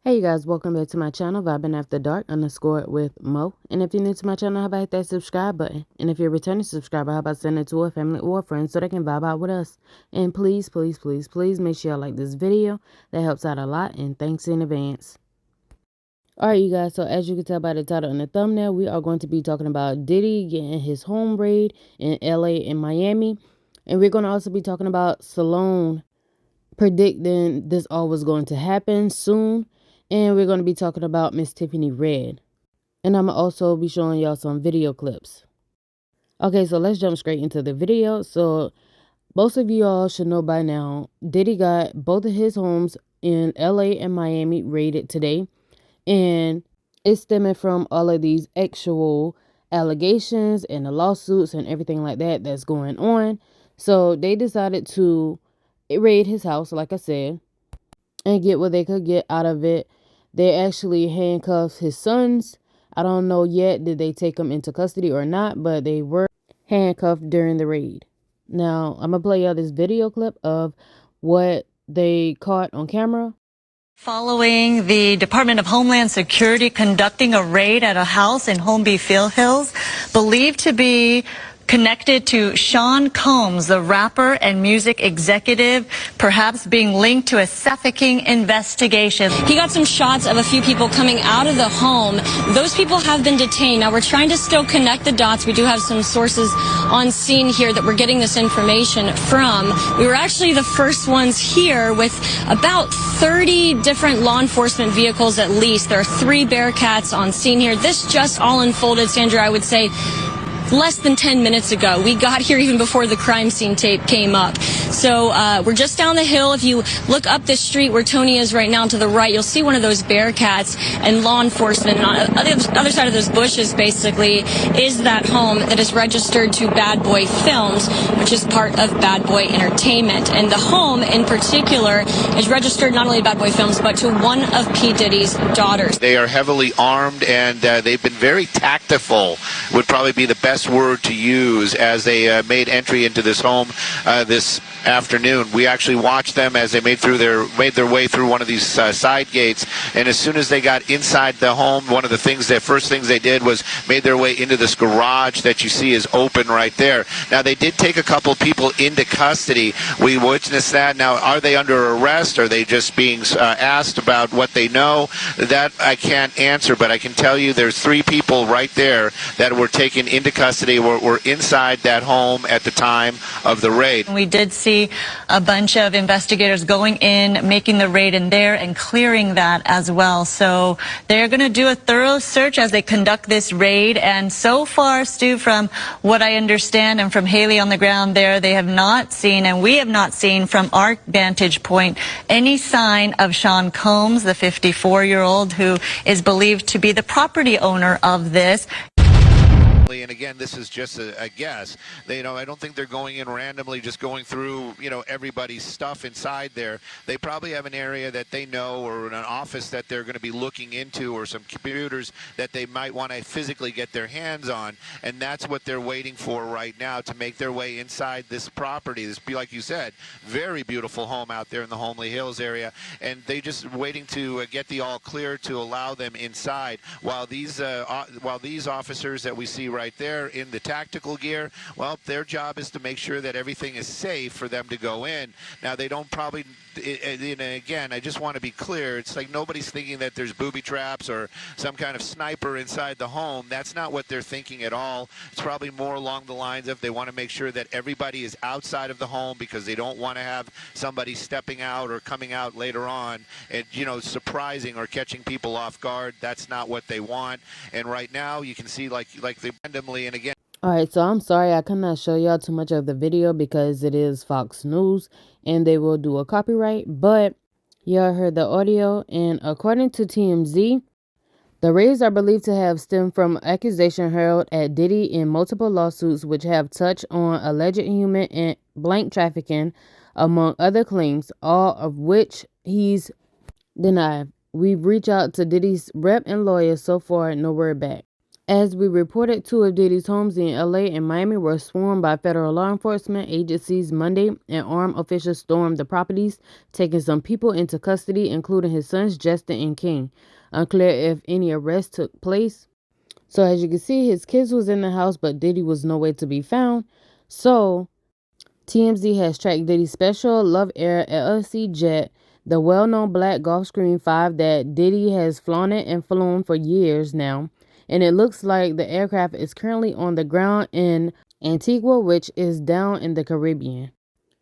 Hey you guys, welcome back to my channel, Vibing After Dark _ with Mo. And if you're new to my channel, how about hit that subscribe button? And if you're a returning subscriber, how about send it to a family or a friend so they can vibe out with us? And please, please, please, please make sure you like this video. That helps out a lot, and thanks in advance. Alright you guys, so as you can tell by the title and the thumbnail, we are going to be talking about Diddy getting his home raid in LA and Miami. And we're going to also be talking about Sloan predicting this all was going to happen soon. And we're going to be talking about Miss Tiffany Red. And I'm going to also be showing y'all some video clips. Okay, so let's jump straight into the video. So most of y'all should know by now, Diddy got both of his homes in LA and Miami raided today. And it's stemming from all of these actual allegations and the lawsuits and everything like that that's going on. So they decided to raid his house, like I said, and get what they could get out of it. They actually handcuffed his sons. I don't know yet, did they take them into custody or not, but they were handcuffed during the raid. Now, I'm going to play y'all this video clip of what they caught on camera. Following the Department of Homeland Security conducting a raid at a house in Holmby Field Hills, believed to be connected to Sean Combs, the rapper and music executive, perhaps being linked to a trafficking investigation. He got some shots of a few people coming out of the home. Those people have been detained. Now, we're trying to still connect the dots. We do have some sources on scene here that we're getting this information from. We were actually the first ones here with about 30 different law enforcement vehicles at least. There are 3 Bearcats on scene here. This just all unfolded, Sandra, I would say, less than 10 minutes ago. We got here even before the crime scene tape came up. So we're just down the hill. If you look up this street where Tony is right now to the right, you'll see one of those Bearcats and law enforcement. And on the other side of those bushes, basically, is that home that is registered to Bad Boy Films, which is part of Bad Boy Entertainment. And the home in particular is registered not only to Bad Boy Films, but to one of P. Diddy's daughters. They are heavily armed, and they've been very tactful, would probably be the best word to use, as they made entry into this home this afternoon. We actually watched them as they made their way through one of these side gates, and as soon as they got inside the home, one of the first things they did was made their way into this garage that you see is open right there. Now, they did take a couple people into custody. We witnessed that. Now, are they under arrest? Are they just being asked about what they know? That I can't answer, but I can tell you there's 3 people right there that were taken into custody, were inside that home at the time of the raid. We did see a bunch of investigators going in, making the raid in there and clearing that as well. So they're going to do a thorough search as they conduct this raid. And so far, Stu, from what I understand and from Haley on the ground there, they have not seen, and we have not seen from our vantage point, any sign of Sean Combs, the 54-year-old who is believed to be the property owner of this. And again, this is just a guess. I don't think they're going in randomly, just going through, everybody's stuff inside there. They probably have an area that they know, or an office that they're going to be looking into, or some computers that they might want to physically get their hands on. And that's what they're waiting for right now, to make their way inside this property. This, like you said, very beautiful home out there in the Holmby Hills area. And they just waiting to get the all clear to allow them inside. While these officers that we see right there in the tactical gear, well, their job is to make sure that everything is safe for them to go in. Now, they don't probably, again, I just want to be clear, it's like nobody's thinking that there's booby traps or some kind of sniper inside the home. That's not what they're thinking at all. It's probably more along the lines of they want to make sure that everybody is outside of the home, because they don't want to have somebody stepping out or coming out later on and, surprising or catching people off guard. That's not what they want. And right now, you can see like they randomly, and again. Alright, so I'm sorry I cannot show y'all too much of the video because it is Fox News and they will do a copyright, but y'all heard the audio. And according to TMZ, the raids are believed to have stemmed from accusation hurled at Diddy in multiple lawsuits, which have touched on alleged human and blank trafficking, among other claims, all of which he's denied. We've reached out to Diddy's rep and lawyers. So far, no word back. As we reported, two of Diddy's homes in LA and Miami were swarmed by federal law enforcement agencies Monday, and armed officials stormed the properties, taking some people into custody, including his sons Justin and King. Unclear if any arrests took place. So as you can see, his kids was in the house, but Diddy was nowhere to be found. So TMZ has tracked Diddy's special Love Air LLC jet, the well-known black Gulfstream 5 that Diddy has flaunted and flown for years now. And it looks like the aircraft is currently on the ground in Antigua, which is down in the Caribbean.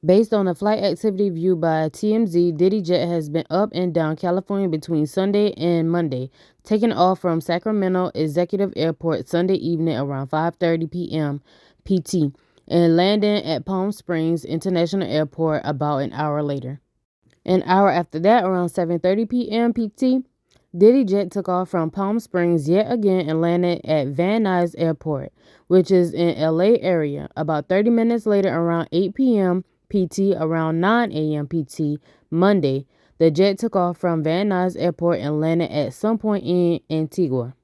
Based on the flight activity viewed by TMZ, Diddy Jet has been up and down California between Sunday and Monday, taking off from Sacramento Executive Airport Sunday evening around 5:30 p.m. PT and landing at Palm Springs International Airport about an hour later. An hour after that, around 7:30 p.m. PT, Diddy Jet took off from Palm Springs yet again and landed at Van Nuys Airport, which is in LA area. About 30 minutes later, around 8 p.m. PT, around 9 a.m. PT, Monday, the jet took off from Van Nuys Airport and landed at some point in Antigua.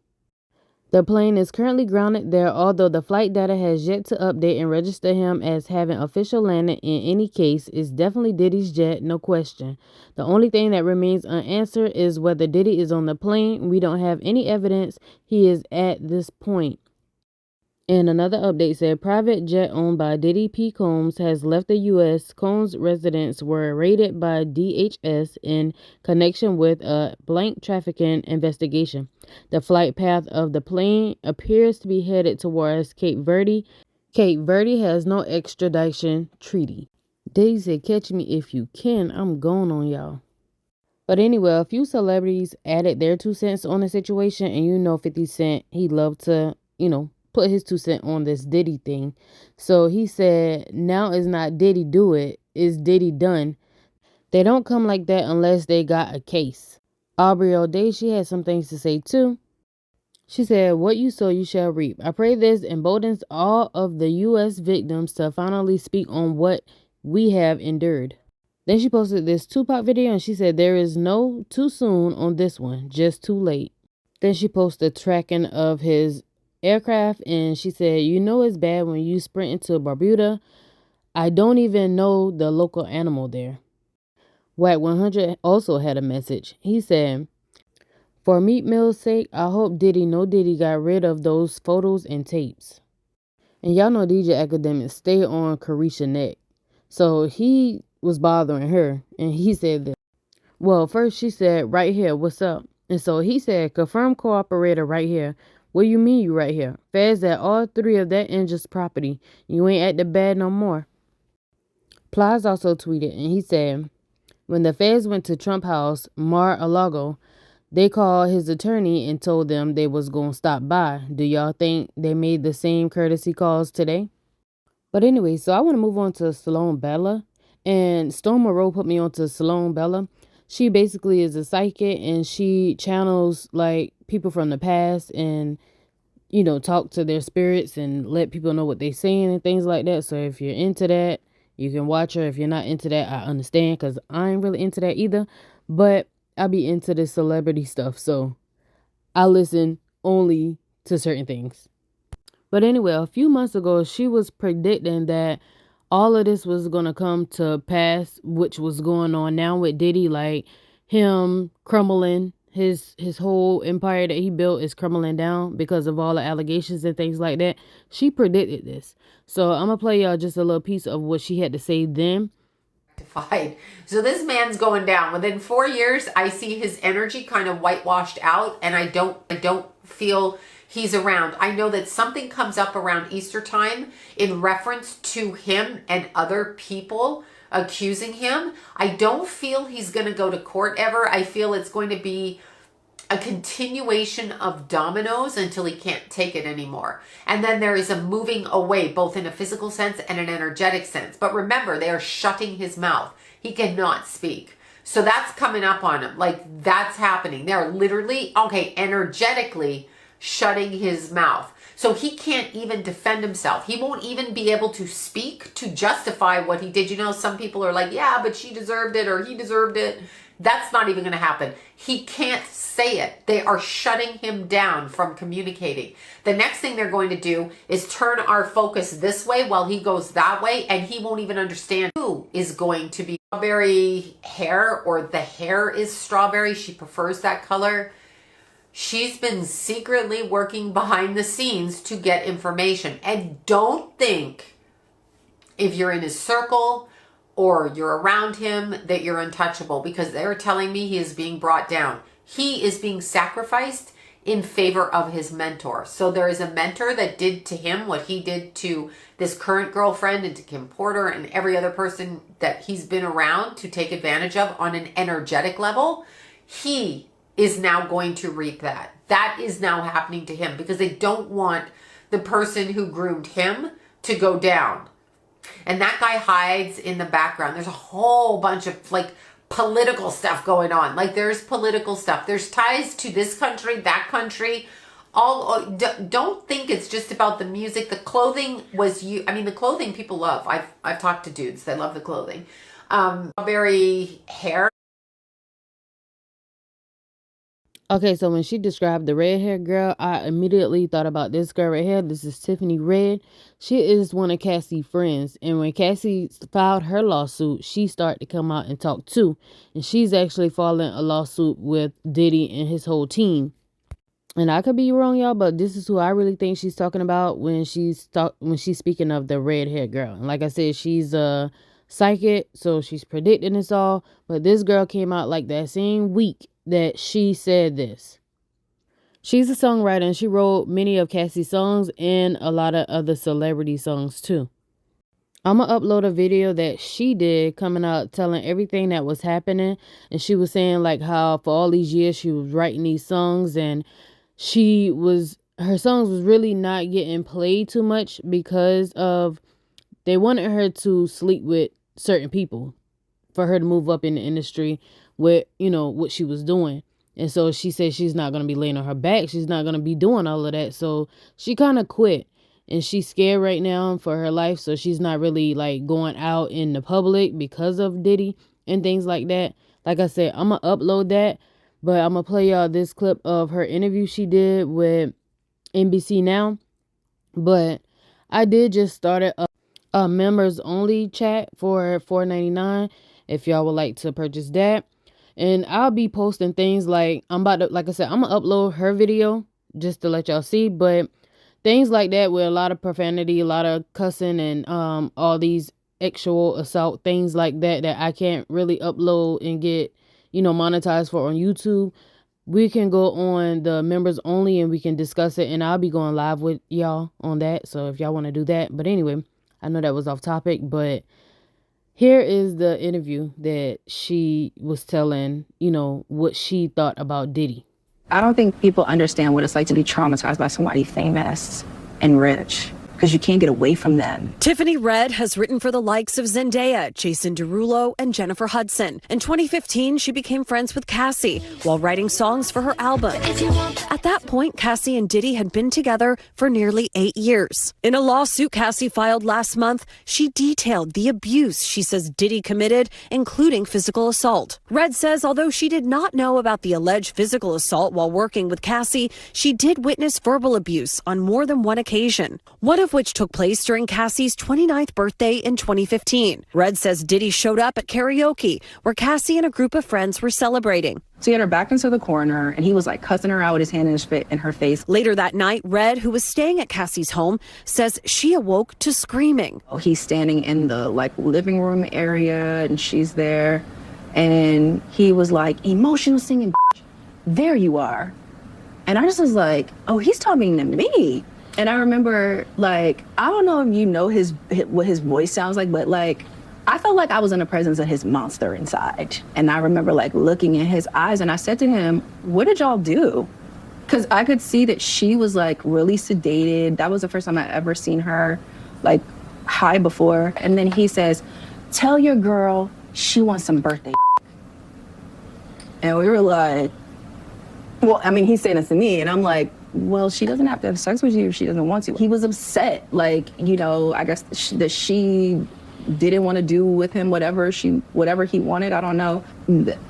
The plane is currently grounded there, although the flight data has yet to update and register him as having official landing. In any case, it's definitely Diddy's jet, no question. The only thing that remains unanswered is whether Diddy is on the plane. We don't have any evidence he is at this point. And another update said private jet owned by Diddy P. Combs has left the U.S. Combs' residents were raided by DHS in connection with a blank trafficking investigation. The flight path of the plane appears to be headed towards Cape Verde. Cape Verde has no extradition treaty. Diddy said, catch me if you can, I'm going on y'all. But anyway, a few celebrities added their 2 cents on the situation, and 50 Cent, he loved to, put his 2 cents on this Diddy thing. So he said, now is not Diddy do it, it's Diddy done. They don't come like that unless they got a case. Aubrey O'Day, she had some things to say too. She said, what you sow, you shall reap. I pray this emboldens all of the U.S. victims to finally speak on what we have endured. Then she posted this Tupac video and she said, there is no too soon on this one, just too late. Then she posted tracking of his aircraft and she said, it's bad when you sprint into Barbuda. I don't even know the local animal there. Wack 100 also had a message. He said, for Meat Mill's sake, I hope Diddy got rid of those photos and tapes. And y'all know DJ Academic stay on Carisha neck. So he was bothering her and he said that. Well, first she said, right here, what's up? And so he said, confirm cooperator right here. What you mean you right here? Feds at all 3 of that injured's property. You ain't at the bad no more. Plies also tweeted and he said, when the feds went to Trump House, Mar-a-Lago, they called his attorney and told them they was going to stop by. Do y'all think they made the same courtesy calls today? But anyway, so I want to move on to Sloan Bella. And Stone Moreau put me onto Sloan Bella. She basically is a psychic and she channels like people from the past and, talk to their spirits and let people know what they're saying and things like that. So if you're into that, you can watch her. If you're not into that, I understand because I ain't really into that either. But I be into the celebrity stuff. So I listen only to certain things. But anyway, a few months ago, she was predicting that all of this was going to come to pass, which was going on now with Diddy, like him crumbling, his whole empire that he built is crumbling down because of all the allegations and things like that. She predicted this. So I'm going to play y'all just a little piece of what she had to say then. So this man's going down. Within 4 years, I see his energy kind of whitewashed out and I don't feel he's around. I know that something comes up around Easter time in reference to him and other people accusing him. I don't feel he's going to go to court ever. I feel it's going to be a continuation of dominoes until he can't take it anymore. And then there is a moving away, both in a physical sense and an energetic sense. But remember, they are shutting his mouth. He cannot speak. So that's coming up on him. Like, that's happening. They're literally, energetically shutting his mouth. So he can't even defend himself. He won't even be able to speak to justify what he did. Some people are like, yeah, but she deserved it or he deserved it. That's not even going to happen. He can't say it. They are shutting him down from communicating. The next thing they're going to do is turn our focus this way while he goes that way, and he won't even understand who is going to be strawberry hair, or the hair is strawberry. She prefers that color. She's been secretly working behind the scenes to get information. And don't think if you're in his circle or you're around him that you're untouchable, because they're telling me he is being brought down. He is being sacrificed in favor of his mentor. So there is a mentor that did to him what he did to this current girlfriend and to Kim Porter and every other person that he's been around to take advantage of on an energetic level. He is now going to reap that. That is now happening to him because they don't want the person who groomed him to go down. And that guy hides in the background. There's a whole bunch of like political stuff going on. Like there's political stuff. There's ties to this country, that country. Don't think it's just about the music. The clothing was the clothing people love. I've talked to dudes that love the clothing. Strawberry hair. Okay, so when she described the red hair girl, I immediately thought about this girl right here. This is Tiffany Red. She is one of Cassie's friends. And when Cassie filed her lawsuit, she started to come out and talk too. And she's actually filing a lawsuit with Diddy and his whole team. And I could be wrong, y'all, but this is who I really think she's talking about when she's speaking of the red hair girl. And like I said, she's a psychic, so she's predicting this all. But this girl came out like that same week that she said this. She's a songwriter and she wrote many of Cassie's songs and a lot of other celebrity songs too. I'm going to upload a video that she did coming out telling everything that was happening. And she was saying like how for all these years she was writing these songs and her songs was really not getting played too much because of they wanted her to sleep with certain people for her to move up in the industry with, what she was doing. And so she said she's not going to be laying on her back. She's not going to be doing all of that. So she kind of quit and she's scared right now for her life. So she's not really like going out in the public because of Diddy and things like that. Like I said, I'm going to upload that, but I'm going to play y'all this clip of her interview she did with NBC Now. But I did just start a members only chat for $4.99 if y'all would like to purchase that. And I'll be posting things like I'm going to upload her video just to let y'all see, but things like that with a lot of profanity, a lot of cussing and all these sexual assault, things like that I can't really upload and get, monetized for on YouTube. We can go on the members only and we can discuss it, and I'll be going live with y'all on that. So if y'all want to do that, but anyway, I know that was off topic, but here is the interview that she was telling, what she thought about Diddy. I don't think people understand what it's like to be traumatized by somebody famous and rich, because you can't get away from them. Tiffany Red has written for the likes of Zendaya, Jason Derulo, and Jennifer Hudson. In 2015, she became friends with Cassie while writing songs for her album. At that point, Cassie and Diddy had been together for nearly 8 years. In a lawsuit Cassie filed last month, she detailed the abuse she says Diddy committed, including physical assault. Red says although she did not know about the alleged physical assault while working with Cassie, she did witness verbal abuse on more than one occasion. One of which took place during Cassie's 29th birthday in 2015. Red says Diddy showed up at karaoke, where Cassie and a group of friends were celebrating. So he had her back into the corner, and he was like cussing her out with his hand in her face. Later that night, Red, who was staying at Cassie's home, says she awoke to screaming. He's standing in the living room area, and she's there, and he was like, emotional singing, there you are. And I just was like, oh, he's talking to me. And I remember, I don't know if you know what his voice sounds like, but I felt like I was in the presence of his monster inside. And I remember looking in his eyes, and I said to him, what did y'all do? Because I could see that she was really sedated. That was the first time I ever seen her high before. And then he says, tell your girl she wants some birthday. And we were like, well, I mean, he's saying this to me, and I'm like, well, she doesn't have to have sex with you if she doesn't want to. He was upset, I guess that she didn't want to do with him whatever he wanted. I don't know.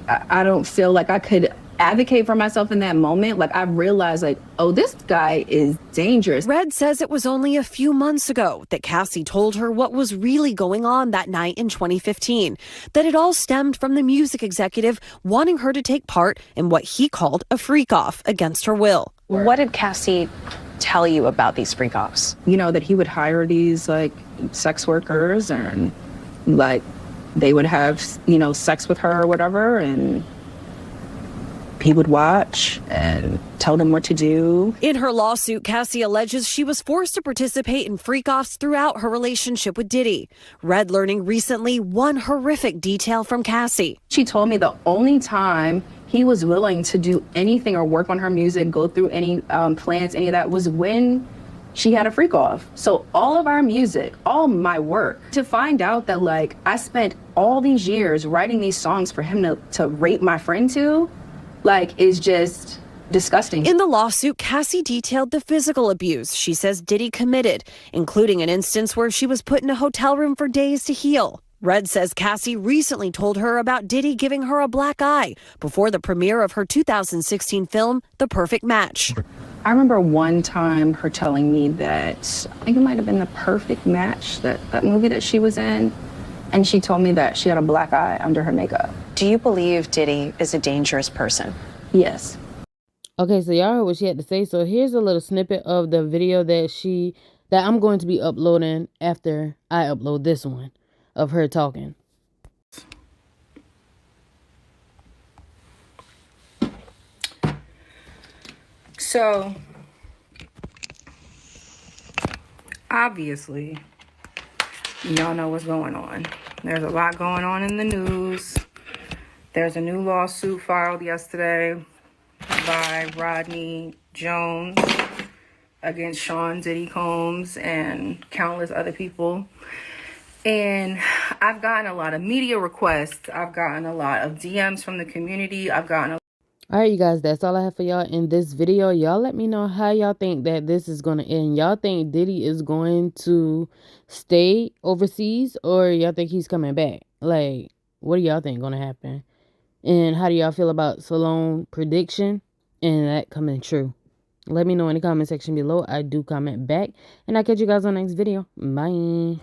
I don't feel like I could advocate for myself in that moment. Like, I realized, like, oh, this guy is dangerous. Red says it was only a few months ago that Cassie told her what was really going on that night in 2015, that it all stemmed from the music executive wanting her to take part in what he called a freak-off against her will. What did Cassie tell you about these freak-offs? You know, that he would hire these, like, sex workers, and, like, they would have, you know, sex with her or whatever, and he would watch and tell them what to do. In her lawsuit, Cassie alleges she was forced to participate in freak-offs throughout her relationship with Diddy. Red learning recently one horrific detail from Cassie. She told me the only time he was willing to do anything or work on her music, go through any plans, any of that, was when she had a freak-off. So all of our music, all my work, to find out that, like, I spent all these years writing these songs for him to rape my friend to, like, is just disgusting. In the lawsuit, Cassie detailed the physical abuse she says Diddy committed, including an instance where she was put in a hotel room for days to heal. Red says Cassie recently told her about Diddy giving her a black eye before the premiere of her 2016 film, The Perfect Match. I remember one time her telling me that, I think it might have been The Perfect Match, that movie that she was in, and she told me that she had a black eye under her makeup. Do you believe Diddy is a dangerous person? Yes. Okay, so y'all heard what she had to say. So here's a little snippet of the video that I'm going to be uploading after I upload this one of her talking. So, obviously, y'all know what's going on. There's a lot going on in the news. There's a new lawsuit filed yesterday by Rodney Jones against Sean Diddy Combs and countless other people. And I've gotten a lot of media requests. I've gotten a lot of DMs from the community. Alright, you guys, that's all I have for y'all in this video. Y'all let me know how y'all think that this is going to end. Y'all think Diddy is going to stay overseas, or y'all think he's coming back? Like, what do y'all think going to happen? And how do y'all feel about Sloan prediction and that coming true? Let me know in the comment section below. I do comment back. And I'll catch you guys on the next video. Bye.